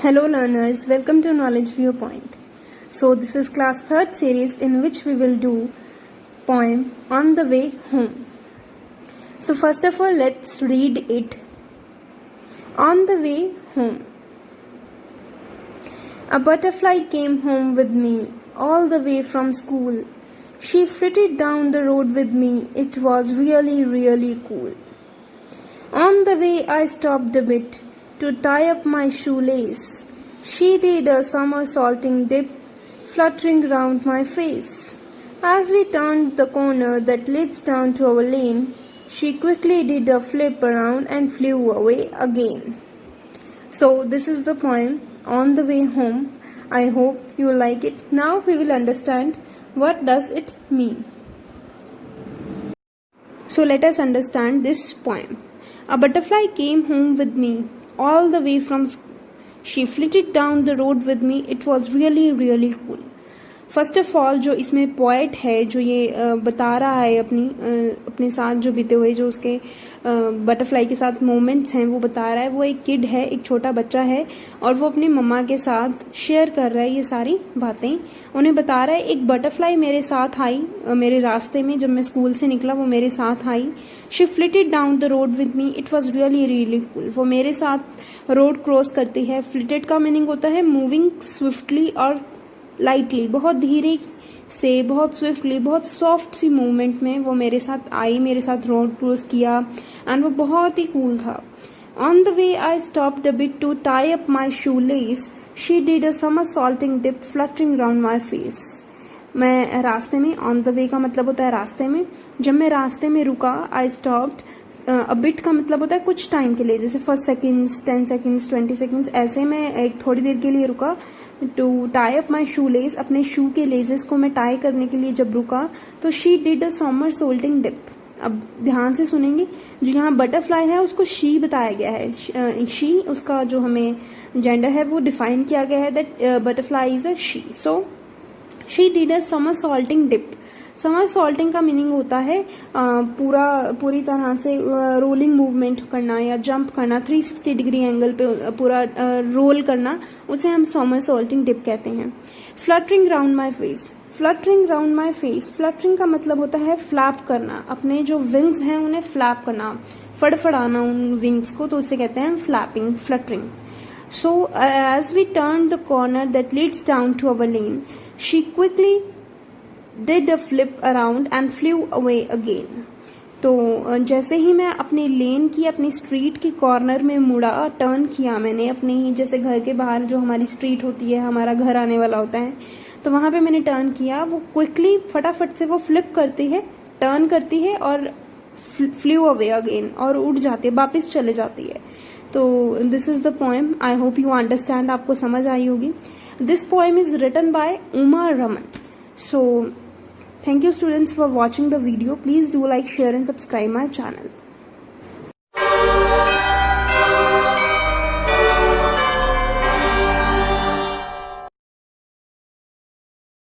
Hello learners, welcome to Knowledge Viewpoint. So this is class 3rd series in which we will do poem On the Way Home. So first of all, let's read it. On the way home. A butterfly came home with me all the way from school. She flitted down the road with me. It was really cool. On the way I stopped a bit to tie up my shoelace. She did a somersaulting dip, fluttering round my face. As we turned the corner that leads down to our lane, she quickly did a flip around and flew away again. So this is the poem On the Way Home. I hope you like it. Now we will understand what does it mean. So let us understand this poem. A butterfly came home with me all the way from school. She flitted down the road with me. It was really cool. First of all जो इसमें poet है जो ये बता रहा है अपने साथ जो बीते हुए जो उसके बटरफ्लाई के साथ मोमेंट्स हैं वो बता रहा है। वो एक किड है, एक छोटा बच्चा है और वो अपनी मम्मा के साथ शेयर कर रहा है ये सारी बातें। उन्हें बता रहा है एक बटरफ्लाई मेरे साथ आई मेरे रास्ते में, जब मैं स्कूल से निकला वो मेरे साथ आई। She flitted down the road with me, it was really cool. वो मेरे साथ रोड क्रॉस करती है। फ्लिटेड का मीनिंग होता है मूविंग स्विफ्टली और लाइटली, बहुत धीरे से, बहुत स्विफ्टली, बहुत सॉफ्ट सी मूवमेंट में वो मेरे साथ आई, मेरे साथ रोड क्रॉस किया एंड वो बहुत ही कूल था। On the way I stopped a bit to tie up my shoelace, she did a somersaulting dip fluttering round my face. मैं रास्ते में, ऑन द वे का मतलब होता है रास्ते में। जब मैं रास्ते में रुका, आई स्टॉप्ड, अ बिट का मतलब होता है कुछ टाइम के लिए, जैसे 5 सेकेंड्स, 10 सेकेंड्स, 20 सेकेंड्स, ऐसे मैं एक थोड़ी देर के लिए रुका। To tie up my shoelace, अपने शू के लेजेस को मैं टाई करने के लिए जब रुका तो she did a somersaulting dip. अब ध्यान से सुनेंगे, जो यहाँ बटरफ्लाई है उसको शी बताया गया है। शी उसका जो हमें जेंडर है वो डिफाइन किया गया है, that butterfly is a she. So she did a somersaulting dip. Somersaulting का मीनिंग होता है पूरी तरह से रोलिंग मूवमेंट करना या जंप करना, 360 डिग्री एंगल पे पूरा रोल करना, उसे हम समरसॉल्टिंग डिप कहते हैं। Fluttering round my face, fluttering round my face, fluttering का मतलब होता है फ्लैप करना, अपने जो विंग्स हैं उन्हें फ्लैप करना, फड़फड़ाना उन विंग्स को, तो उसे कहते हैं flapping, fluttering. So as we turn the corner that leads down to our lane, she quickly did a flip around and flew away again. तो जैसे ही मैं अपनी लेन की, अपनी स्ट्रीट की कॉर्नर में मुड़ा, टर्न किया मैंने अपने ही, जैसे घर के बाहर जो हमारी स्ट्रीट होती है, हमारा घर आने वाला होता है, तो वहां पे मैंने टर्न किया। वो क्विकली फटाफट से वो फ्लिप करती है, टर्न करती है और फ्लू अवे अगेन, और उड़ जाती है, वापस चले जाती है। तो this is the poem. I hope you understand, आपको समझ आई होगी। This poem is written by Uma Raman. So thank you students for watching the video. Please do like, share and subscribe my channel.